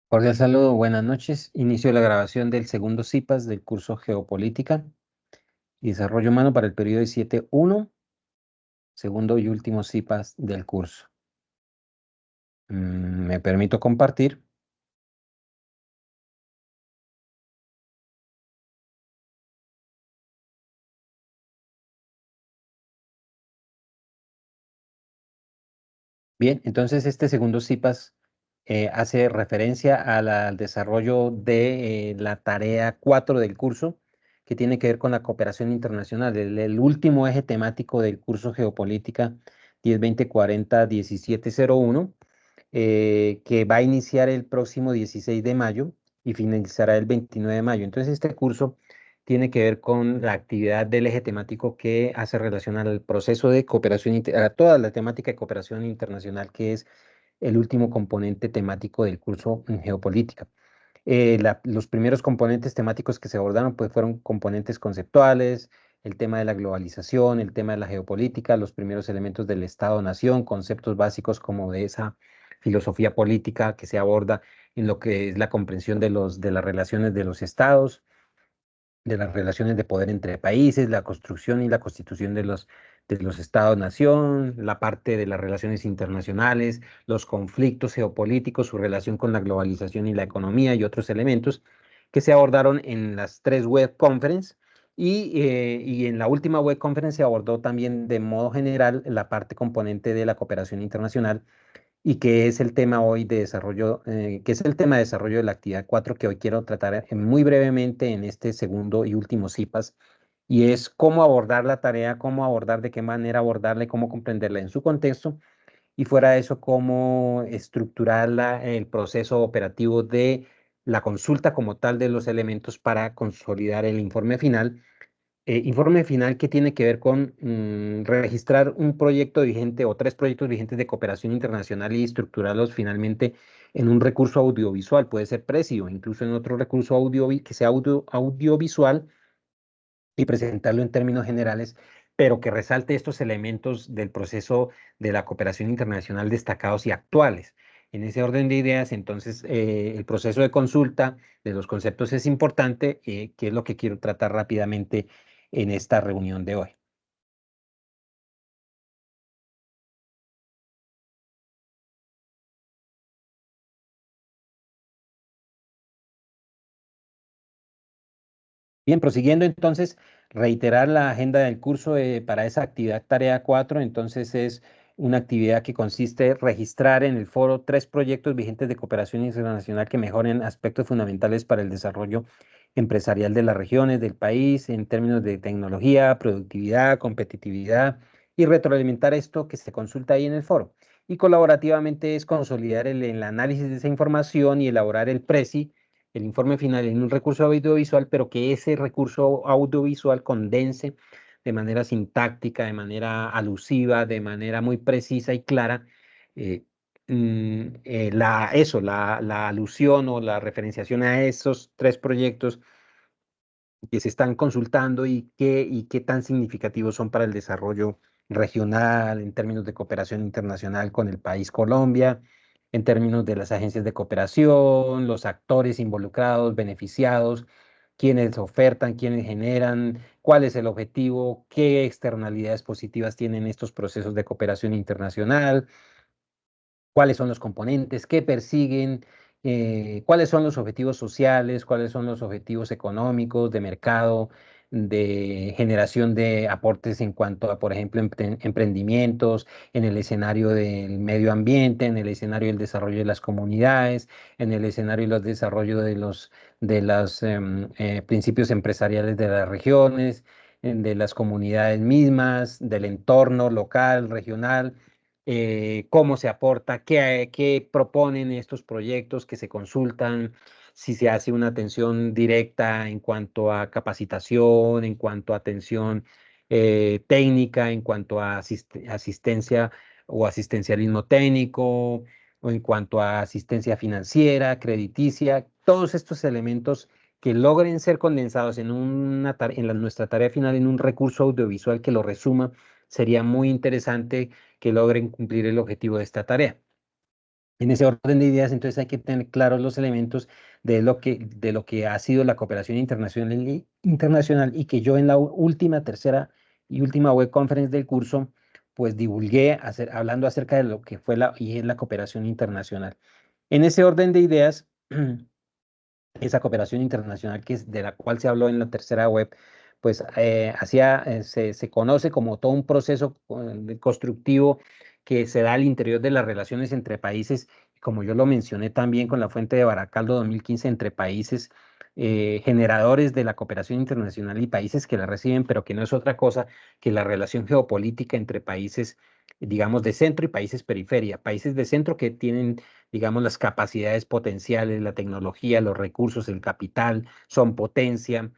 Cordial saludo, buenas noches. Inicio la grabación del segundo CIPAS del curso Geopolítica y Desarrollo Humano para el periodo de 7.1, segundo y último CIPAS del curso. Me permito compartir. Bien, entonces este segundo CIPAS hace referencia al desarrollo de la tarea 4 del curso, que tiene que ver con la cooperación internacional, el último eje temático del curso Geopolítica 10-20-40-1701, que va a iniciar el próximo 16 de mayo y finalizará el 29 de mayo. Entonces este curso tiene que ver con la actividad del eje temático que hace relación al proceso de cooperación, a toda la temática de cooperación internacional, que es el último componente temático del curso en geopolítica. Los primeros componentes temáticos que se abordaron pues, fueron componentes conceptuales, el tema de la globalización, el tema de la geopolítica, los primeros elementos del Estado-nación, conceptos básicos como de esa filosofía política que se aborda en lo que es la comprensión de las relaciones de los estados, de las relaciones de poder entre países, la construcción y la constitución de los estados-nación, la parte de las relaciones internacionales, los conflictos geopolíticos, su relación con la globalización y la economía y otros elementos que se abordaron en las tres web conferences. Y en la última web conference se abordó también de modo general la parte componente de la cooperación internacional y que es el tema hoy de desarrollo, que es el tema de desarrollo de la actividad 4 que hoy quiero tratar muy brevemente en este segundo y último CIPAS, y es cómo abordar la tarea, cómo abordar, de qué manera abordarla y cómo comprenderla en su contexto, y fuera de eso, cómo estructurar el proceso operativo de la consulta como tal de los elementos para consolidar el informe final que tiene que ver con registrar un proyecto vigente o tres proyectos vigentes de cooperación internacional y estructurarlos finalmente en un recurso audiovisual, puede ser Prezi o incluso en otro recurso que sea audiovisual, y presentarlo en términos generales, pero que resalte estos elementos del proceso de la cooperación internacional destacados y actuales. En ese orden de ideas, entonces, el proceso de consulta de los conceptos es importante, que es lo que quiero tratar rápidamente en esta reunión de hoy. Bien, prosiguiendo entonces, reiterar la agenda del curso para esa actividad tarea 4. Entonces es una actividad que consiste en registrar en el foro tres proyectos vigentes de cooperación internacional que mejoren aspectos fundamentales para el desarrollo empresarial de las regiones del país en términos de tecnología, productividad, competitividad, y retroalimentar esto que se consulta ahí en el foro. Y colaborativamente es consolidar el análisis de esa información y elaborar el PRESI, el informe final, en un recurso audiovisual, pero que ese recurso audiovisual condense de manera sintáctica, de manera alusiva, de manera muy precisa y clara, eh, la alusión o la referenciación a esos tres proyectos que se están consultando, y qué tan significativos son para el desarrollo regional en términos de cooperación internacional con el país Colombia, en términos de las agencias de cooperación, los actores involucrados, beneficiados, quienes ofertan, quienes generan, cuál es el objetivo, qué externalidades positivas tienen estos procesos de cooperación internacional, cuáles son los componentes, qué persiguen, cuáles son los objetivos sociales, cuáles son los objetivos económicos, de mercado, de generación de aportes en cuanto a, por ejemplo, emprendimientos, en el escenario del medio ambiente, en el escenario del desarrollo de las comunidades, en el escenario del desarrollo de los principios empresariales de las regiones, de las comunidades mismas, del entorno local, regional, cómo se aporta, qué proponen estos proyectos que se consultan, si se hace una atención directa en cuanto a capacitación, en cuanto a atención técnica, en cuanto a asistencia o asistencialismo técnico, o en cuanto a asistencia financiera, crediticia, todos estos elementos que logren ser condensados en nuestra tarea final en un recurso audiovisual que lo resuma, sería muy interesante que logren cumplir el objetivo de esta tarea. En ese orden de ideas, entonces hay que tener claros los elementos de lo que ha sido la cooperación internacional y que yo en la última, tercera y última web conference del curso, pues divulgué hablando acerca de lo que fue y es la cooperación internacional. En ese orden de ideas, esa cooperación internacional de la cual se habló en la tercera web, pues se conoce como todo un proceso constructivo que se da al interior de las relaciones entre países, como yo lo mencioné también con la fuente de Baracaldo 2015, entre países generadores de la cooperación internacional y países que la reciben, pero que no es otra cosa que la relación geopolítica entre países, digamos, de centro y países periferia. Países de centro que tienen, digamos, las capacidades potenciales, la tecnología, los recursos, el capital, son potencia,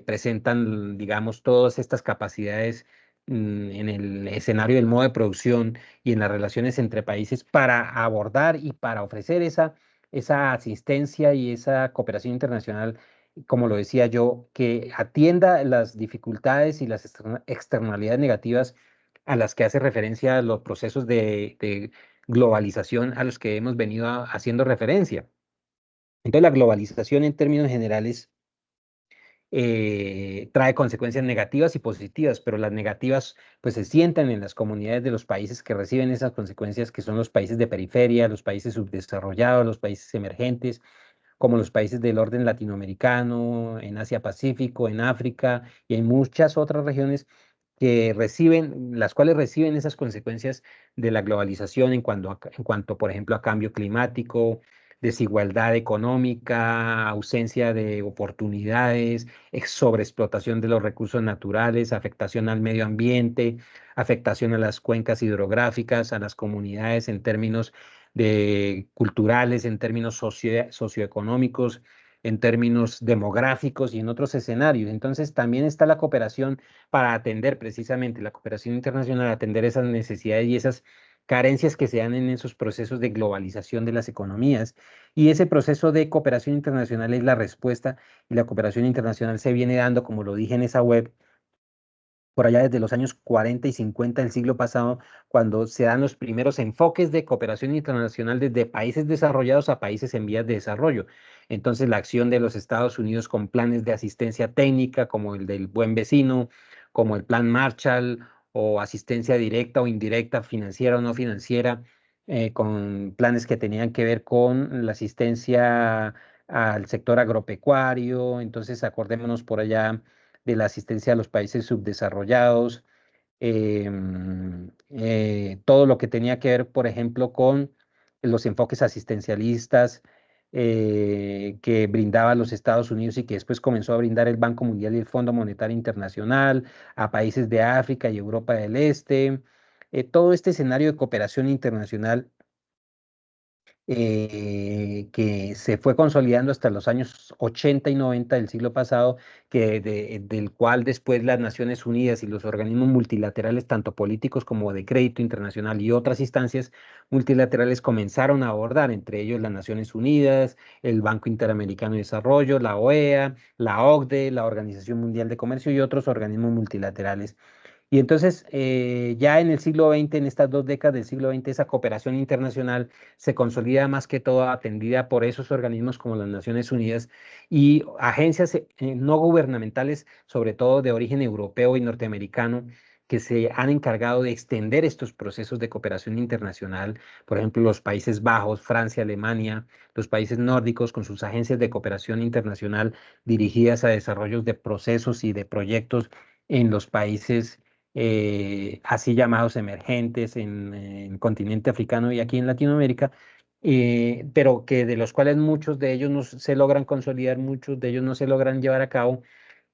presentan, digamos, todas estas capacidades en el escenario del modo de producción y en las relaciones entre países para abordar y para ofrecer esa asistencia y esa cooperación internacional, como lo decía yo, que atienda las dificultades y las externalidades negativas a las que hace referencia los procesos de globalización a los que hemos venido haciendo referencia. Entonces, la globalización en términos generales trae consecuencias negativas y positivas, pero las negativas pues se sientan en las comunidades de los países que reciben esas consecuencias, que son los países de periferia, los países subdesarrollados, los países emergentes, como los países del orden latinoamericano, en Asia Pacífico, en África y en muchas otras regiones que reciben, las cuales reciben esas consecuencias de la globalización en cuanto, por ejemplo, a cambio climático, desigualdad económica, ausencia de oportunidades, sobreexplotación de los recursos naturales, afectación al medio ambiente, afectación a las cuencas hidrográficas, a las comunidades en términos de culturales, en términos socioeconómicos, en términos demográficos y en otros escenarios. Entonces, también está la cooperación para atender precisamente, la cooperación internacional, atender esas necesidades y esas carencias que se dan en esos procesos de globalización de las economías. Y ese proceso de cooperación internacional es la respuesta, y la cooperación internacional se viene dando, como lo dije en esa web, por allá desde los años 40 y 50 del siglo pasado, cuando se dan los primeros enfoques de cooperación internacional desde países desarrollados a países en vías de desarrollo. Entonces, la acción de los Estados Unidos con planes de asistencia técnica, como el del Buen Vecino, como el Plan Marshall, o asistencia directa o indirecta, financiera o no financiera, con planes que tenían que ver con la asistencia al sector agropecuario. Entonces, acordémonos por allá de la asistencia a los países subdesarrollados, todo lo que tenía que ver, por ejemplo, con los enfoques asistencialistas que brindaba los Estados Unidos y que después comenzó a brindar el Banco Mundial y el Fondo Monetario Internacional a países de África y Europa del Este. Todo este escenario de cooperación internacional que se fue consolidando hasta los años 80 y 90 del siglo pasado, del cual después las Naciones Unidas y los organismos multilaterales, tanto políticos como de crédito internacional y otras instancias multilaterales, comenzaron a abordar, entre ellos las Naciones Unidas, el Banco Interamericano de Desarrollo, la OEA, la OCDE, la Organización Mundial de Comercio y otros organismos multilaterales. Y entonces, ya en el siglo XX, en estas dos décadas del siglo XX, esa cooperación internacional se consolida más que todo atendida por esos organismos como las Naciones Unidas y agencias no gubernamentales, sobre todo de origen europeo y norteamericano, que se han encargado de extender estos procesos de cooperación internacional. Por ejemplo, los Países Bajos, Francia, Alemania, los países nórdicos con sus agencias de cooperación internacional dirigidas a desarrollos de procesos y de proyectos en los países así llamados emergentes en el continente africano y aquí en Latinoamérica, pero que de los cuales muchos de ellos no se logran consolidar, muchos de ellos no se logran llevar a cabo,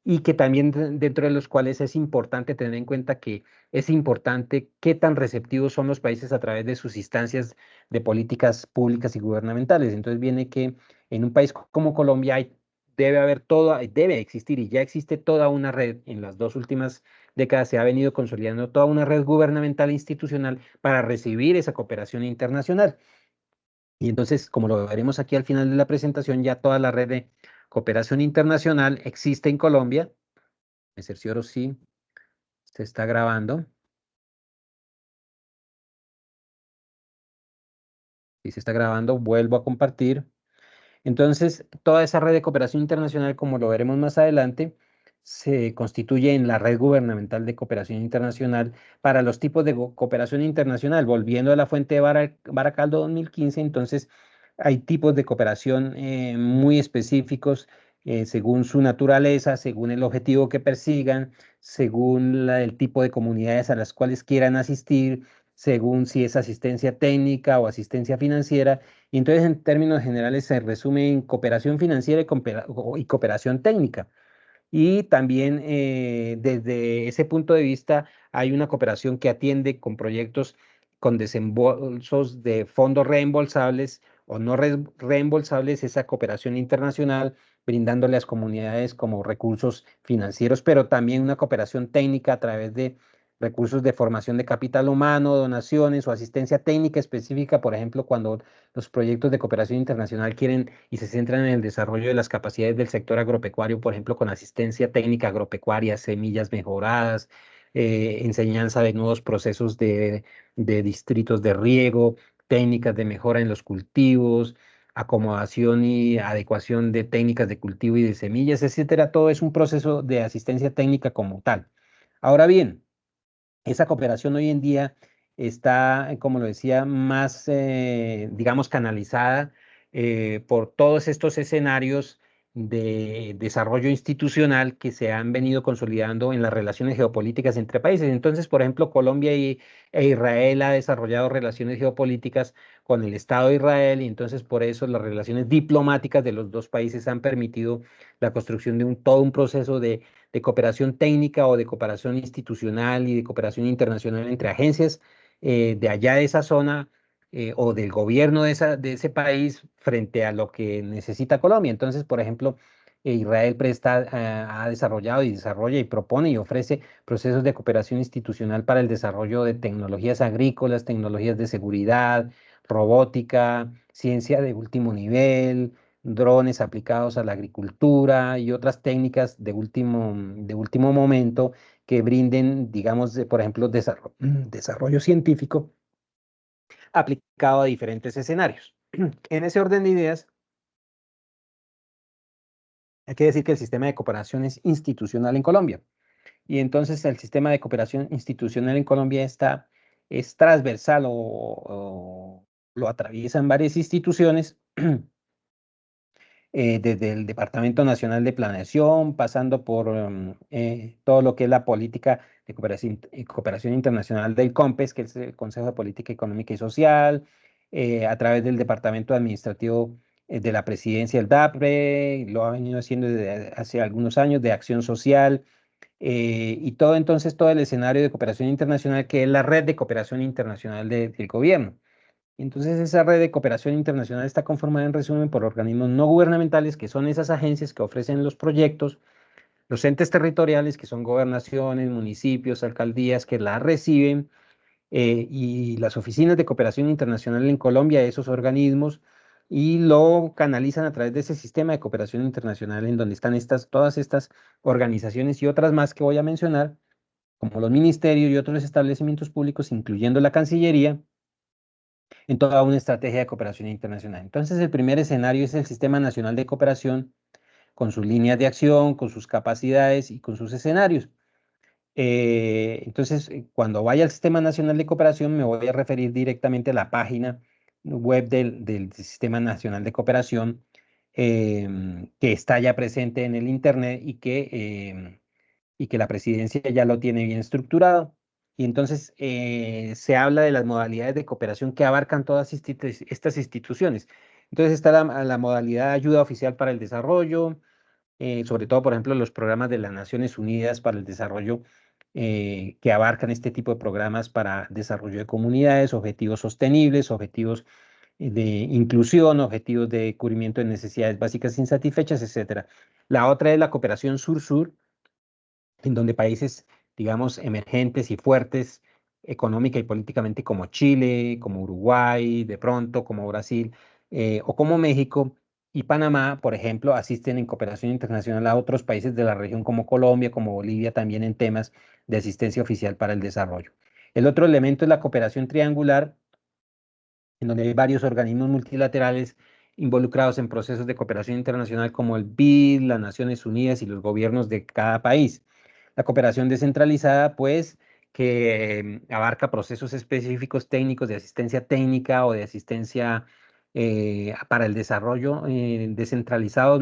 y que también dentro de los cuales es importante tener en cuenta que es importante qué tan receptivos son los países a través de sus instancias de políticas públicas y gubernamentales. Entonces viene que en un país como Colombia debe haber toda, debe existir y ya existe toda una red. En las dos últimas décadas se ha venido consolidando toda una red gubernamental e institucional para recibir esa cooperación internacional. Y entonces, como lo veremos aquí al final de la presentación, ya toda la red de cooperación internacional existe en Colombia. Me cercioro si se está grabando. Si se está grabando, vuelvo a compartir. Entonces, toda esa red de cooperación internacional, como lo veremos más adelante, se constituye en la red gubernamental de cooperación internacional para los tipos de cooperación internacional. Volviendo a la fuente de Baracaldo 2015, entonces hay tipos de cooperación muy específicos según su naturaleza, según el objetivo que persigan, según el tipo de comunidades a las cuales quieran asistir, según si es asistencia técnica o asistencia financiera. Y entonces, en términos generales, se resume en cooperación financiera y cooperación técnica. Y también desde ese punto de vista hay una cooperación que atiende con proyectos con desembolsos de fondos reembolsables o no reembolsables, esa cooperación internacional, brindándole a las comunidades como recursos financieros, pero también una cooperación técnica a través de recursos de formación de capital humano, donaciones o asistencia técnica específica, por ejemplo, cuando los proyectos de cooperación internacional quieren y se centran en el desarrollo de las capacidades del sector agropecuario, por ejemplo, con asistencia técnica agropecuaria, semillas mejoradas, enseñanza de nuevos procesos de distritos de riego, técnicas de mejora en los cultivos, acomodación y adecuación de técnicas de cultivo y de semillas, etcétera. Todo es un proceso de asistencia técnica como tal. Ahora bien, esa cooperación hoy en día está, como lo decía, más, digamos, canalizada por todos estos escenarios de desarrollo institucional que se han venido consolidando en las relaciones geopolíticas entre países. Entonces, por ejemplo, e Israel ha desarrollado relaciones geopolíticas con el Estado de Israel y entonces por eso las relaciones diplomáticas de los dos países han permitido la construcción de todo un proceso de cooperación técnica o de cooperación institucional y de cooperación internacional entre agencias de allá de esa zona o del gobierno de ese país frente a lo que necesita Colombia. Entonces, por ejemplo, Israel ha desarrollado y desarrolla y propone y ofrece procesos de cooperación institucional para el desarrollo de tecnologías agrícolas, tecnologías de seguridad, robótica, ciencia de último nivel, drones aplicados a la agricultura y otras técnicas de último momento que brinden, digamos, por ejemplo, desarrollo científico aplicado a diferentes escenarios. En ese orden de ideas, hay que decir que el sistema de cooperación es institucional en Colombia. Y entonces el sistema de cooperación institucional en Colombia es transversal o lo atraviesan varias instituciones desde el Departamento Nacional de Planeación, pasando por todo lo que es la política de cooperación internacional del COMPES, que es el Consejo de Política Económica y Social, a través del Departamento Administrativo de la Presidencia, el DAPRE, lo ha venido haciendo desde hace algunos años, de Acción Social, y todo entonces, todo el escenario de cooperación internacional, que es la red de cooperación internacional del gobierno. Entonces, esa red de cooperación internacional está conformada en resumen por organismos no gubernamentales, que son esas agencias que ofrecen los proyectos, los entes territoriales, que son gobernaciones, municipios, alcaldías, que la reciben, y las oficinas de cooperación internacional en Colombia, esos organismos, y lo canalizan a través de ese sistema de cooperación internacional en donde están todas estas organizaciones y otras más que voy a mencionar, como los ministerios y otros establecimientos públicos, incluyendo la Cancillería en toda una estrategia de cooperación internacional. Entonces, el primer escenario es el Sistema Nacional de Cooperación, con sus líneas de acción, con sus capacidades y con sus escenarios. Entonces, cuando vaya al Sistema Nacional de Cooperación, me voy a referir directamente a la página web del Sistema Nacional de Cooperación, que está ya presente en el Internet y que la presidencia ya lo tiene bien estructurado. Y entonces se habla de las modalidades de cooperación que abarcan todas estas instituciones. Entonces está la modalidad de ayuda oficial para el desarrollo, sobre todo, por ejemplo, los programas de las Naciones Unidas para el Desarrollo, que abarcan este tipo de programas para desarrollo de comunidades, objetivos sostenibles, objetivos de inclusión, objetivos de cubrimiento de necesidades básicas insatisfechas, etcétera. La otra es la cooperación sur-sur, en donde países, digamos, emergentes y fuertes económica y políticamente como Chile, como Uruguay, de pronto como Brasil o como México y Panamá, por ejemplo, asisten en cooperación internacional a otros países de la región como Colombia, como Bolivia, también en temas de asistencia oficial para el desarrollo. El otro elemento es la cooperación triangular, en donde hay varios organismos multilaterales involucrados en procesos de cooperación internacional como el BID, las Naciones Unidas y los gobiernos de cada país. La cooperación descentralizada, pues, que abarca procesos específicos técnicos de asistencia técnica o de asistencia para el desarrollo descentralizados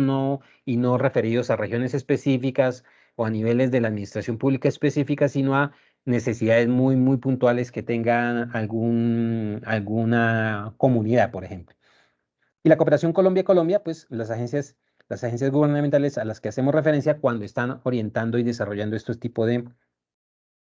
y no referidos a regiones específicas o a niveles de la administración pública específica, sino a necesidades muy puntuales que tengan alguna comunidad, por ejemplo. Y la cooperación Colombia-Colombia, pues las agencias gubernamentales a las que hacemos referencia cuando están orientando y desarrollando estos tipos de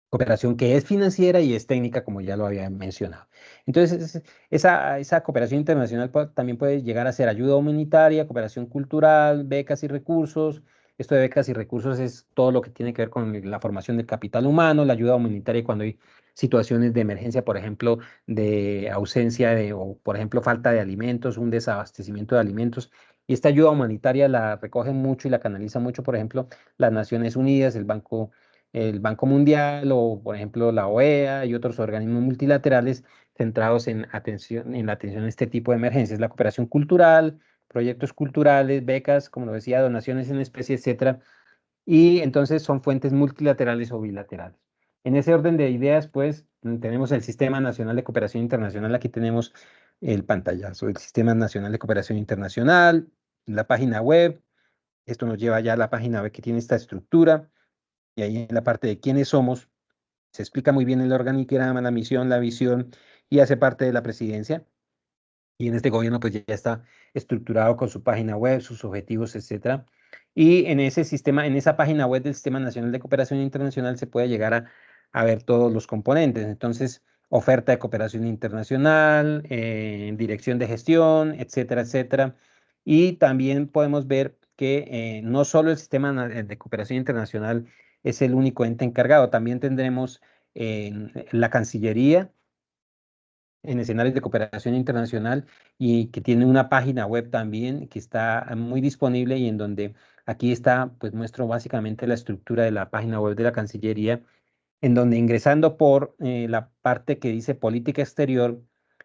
cooperación que es financiera y es técnica, como ya lo había mencionado. Entonces, esa cooperación internacional también puede llegar a ser ayuda humanitaria, cooperación cultural, becas y recursos. Esto de becas y recursos es todo lo que tiene que ver con la formación del capital humano, la ayuda humanitaria cuando hay situaciones de emergencia, por ejemplo, de ausencia o, por ejemplo, falta de alimentos, un desabastecimiento de alimentos. Y esta ayuda humanitaria la recogen mucho y la canaliza mucho, por ejemplo, las Naciones Unidas, el Banco Mundial o, por ejemplo, la OEA y otros organismos multilaterales centrados en la atención a este tipo de emergencias. La cooperación cultural, proyectos culturales, becas, como lo decía, donaciones en especie, etcétera. Y entonces son fuentes multilaterales o bilaterales. En ese orden de ideas, pues, tenemos el Sistema Nacional de Cooperación Internacional. Aquí tenemos el pantallazo del Sistema Nacional de Cooperación Internacional, la página web. Esto nos lleva ya a la página web que tiene esta estructura. Y ahí en la parte de quiénes somos, se explica muy bien el organigrama, la misión, la visión y hace parte de la presidencia. Y en este gobierno pues ya está estructurado con su página web, sus objetivos, etcétera. Y en ese sistema, en esa página web del Sistema Nacional de Cooperación Internacional se puede llegar a ver todos los componentes. Entonces, oferta de cooperación internacional, dirección de gestión, etcétera, etcétera. Y también podemos ver que no solo el Sistema de Cooperación Internacional es el único ente encargado, también tendremos la Cancillería en escenarios de cooperación internacional y que tiene una página web también que está muy disponible y en donde aquí está, pues muestro básicamente la estructura de la página web de la Cancillería, en donde ingresando por la parte que dice política exterior,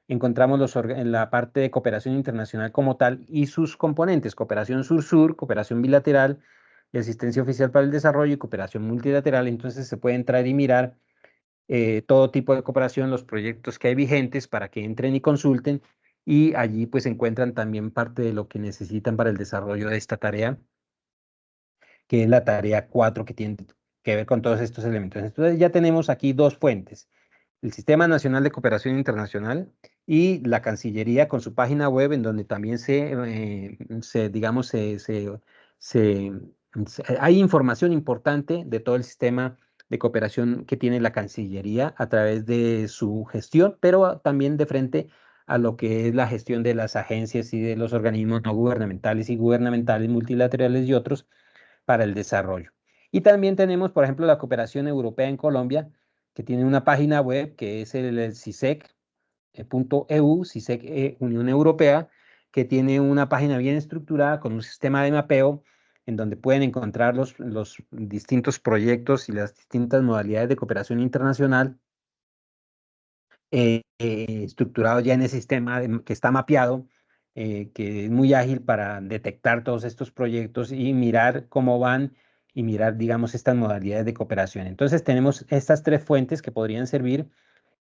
encontramos en la parte de cooperación internacional como tal y sus componentes, cooperación sur-sur, cooperación bilateral, y asistencia oficial para el desarrollo y cooperación multilateral. Entonces se puede entrar y mirar todo tipo de cooperación, los proyectos que hay vigentes para que entren y consulten y allí pues encuentran también parte de lo que necesitan para el desarrollo de esta tarea, que es la tarea 4 que tiene que ver con todos estos elementos. Entonces ya tenemos aquí dos fuentes, el Sistema Nacional de Cooperación Internacional y la Cancillería con su página web en donde también digamos, se- hay información importante de todo el sistema de cooperación que tiene la Cancillería a través de su gestión, pero también de frente a lo que es la gestión de las agencias y de los organismos no gubernamentales y gubernamentales multilaterales y otros para el desarrollo. Y también tenemos, por ejemplo, la cooperación europea en Colombia, que tiene una página web que es el CISEC.eu, CISEC Unión Europea, que tiene una página bien estructurada con un sistema de mapeo en donde pueden encontrar los distintos proyectos y las distintas modalidades de cooperación internacional estructurado ya en ese sistema que está mapeado, que es muy ágil para detectar todos estos proyectos y mirar cómo van y mirar, digamos, estas modalidades de cooperación. Entonces tenemos estas tres fuentes que podrían servir: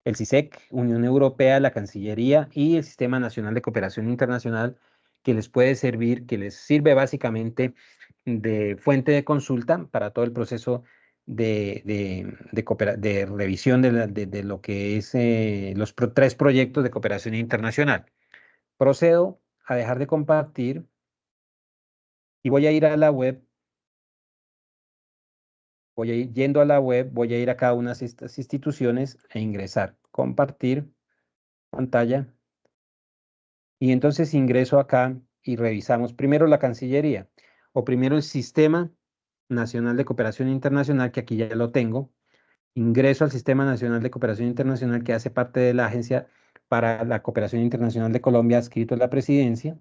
el CISEC, Unión Europea, la Cancillería y el Sistema Nacional de Cooperación Internacional, que les puede servir, que les sirve básicamente de fuente de consulta para todo el proceso de revisión de lo que es los tres proyectos de cooperación internacional. Procedo a dejar de compartir y voy a ir a la web, voy a ir yendo a la web, voy a ir a cada una de estas instituciones e ingresar, compartir pantalla. Y entonces ingreso acá y revisamos primero la Cancillería o primero el Sistema Nacional de Cooperación Internacional, que aquí ya lo tengo. Ingreso al Sistema Nacional de Cooperación Internacional, que hace parte de la Agencia para la Cooperación Internacional de Colombia, adscrito a la presidencia.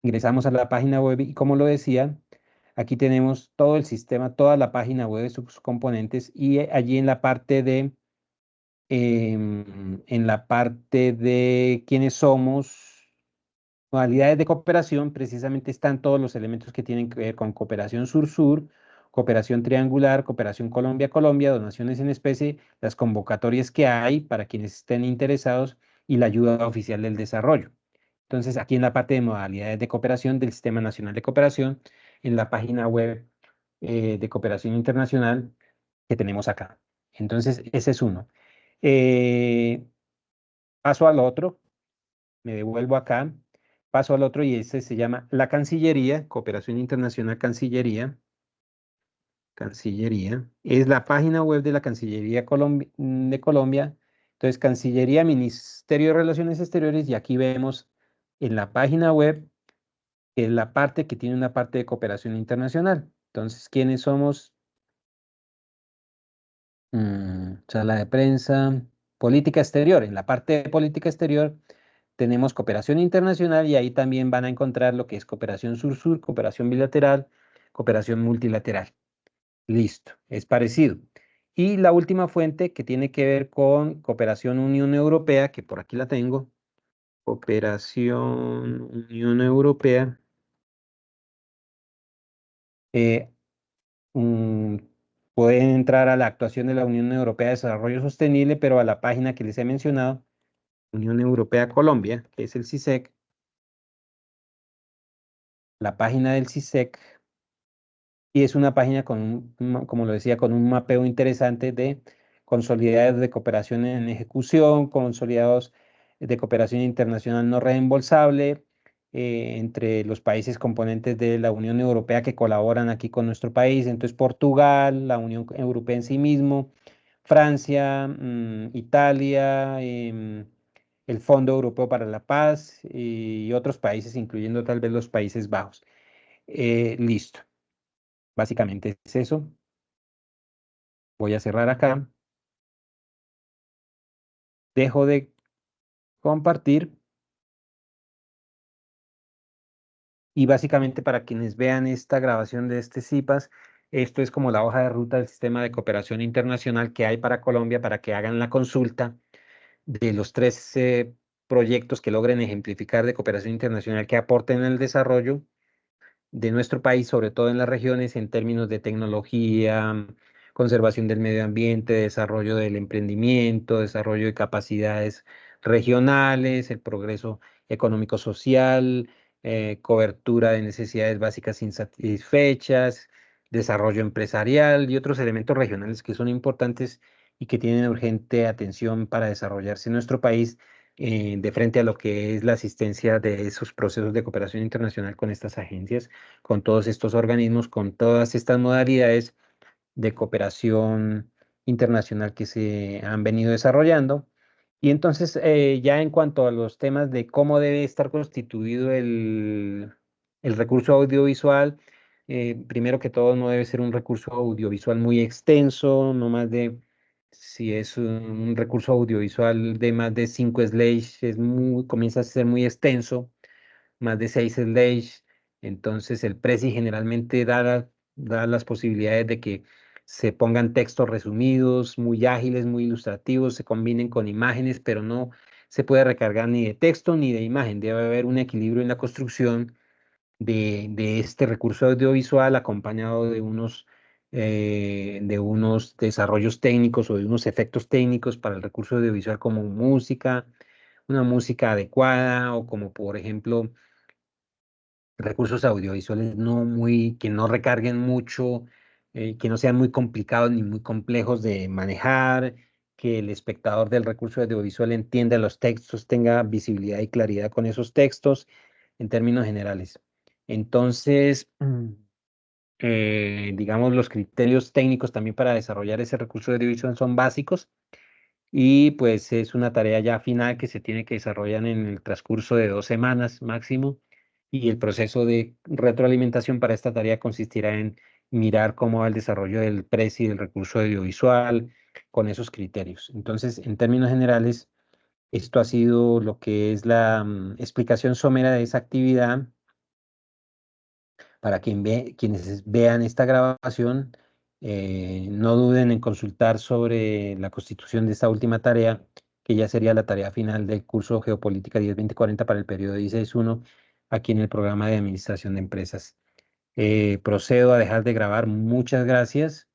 Ingresamos a la página web y, como lo decía, aquí tenemos todo el sistema, toda la página web de sus componentes y allí en la parte de En la parte de quiénes somos, modalidades de cooperación, precisamente están todos los elementos que tienen que ver con cooperación sur-sur, cooperación triangular, cooperación Colombia-Colombia, donaciones en especie, las convocatorias que hay para quienes estén interesados y la ayuda oficial del desarrollo. Entonces, aquí en la parte de modalidades de cooperación del Sistema Nacional de Cooperación, en la página web de cooperación internacional que tenemos acá. Entonces, ese es uno. Eh, Paso al otro, me devuelvo acá, paso al otro y ese se llama la Cancillería, Cooperación Internacional Cancillería. Cancillería, es la página web de la Cancillería de Colombia. Entonces, Cancillería, Ministerio de Relaciones Exteriores, y aquí vemos en la página web que es la parte que tiene una parte de cooperación internacional. Entonces, ¿quiénes somos? Sala de prensa, política exterior. En la parte de política exterior tenemos cooperación internacional y ahí también van a encontrar lo que es cooperación sur-sur, cooperación bilateral, cooperación multilateral. Listo, es parecido. Y la última fuente que tiene que ver con cooperación Unión Europea, que por aquí la tengo, cooperación Unión Europea, eh, mm, pueden entrar a la actuación de la Unión Europea de Desarrollo Sostenible, pero a la página que les he mencionado, Unión Europea Colombia, que es el CISEC, la página del CISEC. Y es una página con, como lo decía, con un mapeo interesante de consolidados de cooperación en ejecución, consolidados de cooperación internacional no reembolsable entre los países componentes de la Unión Europea que colaboran aquí con nuestro país. Entonces, Portugal, la Unión Europea en sí mismo, Francia, Italia, el Fondo Europeo para la Paz y otros países, incluyendo tal vez los Países Bajos. Listo. Básicamente es eso. Voy a cerrar acá. Dejo de compartir y básicamente para quienes vean esta grabación de este CIPAS, esto es como la hoja de ruta del sistema de cooperación internacional que hay para Colombia para que hagan la consulta de los tres proyectos que logren ejemplificar de cooperación internacional que aporten el desarrollo de nuestro país, sobre todo en las regiones, en términos de tecnología, conservación del medio ambiente, desarrollo del emprendimiento, desarrollo de capacidades regionales, el progreso económico-social, cobertura de necesidades básicas insatisfechas, desarrollo empresarial y otros elementos regionales que son importantes y que tienen urgente atención para desarrollarse en nuestro país de frente a lo que es la asistencia de esos procesos de cooperación internacional con estas agencias, con todos estos organismos, con todas estas modalidades de cooperación internacional que se han venido desarrollando. Y entonces, ya en cuanto a los temas de cómo debe estar constituido el recurso audiovisual, primero que todo no debe ser un recurso audiovisual muy extenso, no más de, si es un recurso audiovisual de más de 5 slides, comienza a ser muy extenso, más de 6 slides. Entonces el Prezi generalmente da las posibilidades de que se pongan textos resumidos, muy ágiles, muy ilustrativos, se combinen con imágenes, pero no se puede recargar ni de texto ni de imagen. Debe haber un equilibrio en la construcción de este recurso audiovisual acompañado de unos desarrollos técnicos o de unos efectos técnicos para el recurso audiovisual como música, una música adecuada o como por ejemplo recursos audiovisuales que no recarguen mucho, que no sean muy complicados ni muy complejos de manejar, que el espectador del recurso audiovisual entienda los textos, tenga visibilidad y claridad con esos textos en términos generales. Entonces, digamos, los criterios técnicos también para desarrollar ese recurso audiovisual son básicos y pues es una tarea ya final que se tiene que desarrollar en el transcurso de 2 semanas máximo. Y el proceso de retroalimentación para esta tarea consistirá en mirar cómo va el desarrollo del precio y del recurso audiovisual con esos criterios. Entonces, en términos generales, esto ha sido lo que es la explicación somera de esa actividad para quienes vean esta grabación. No duden en consultar sobre la constitución de esta última tarea, que ya sería la tarea final del curso Geopolítica 10-20-40 para el periodo 16-1, aquí en el programa de Administración de Empresas. Procedo a dejar de grabar. Muchas gracias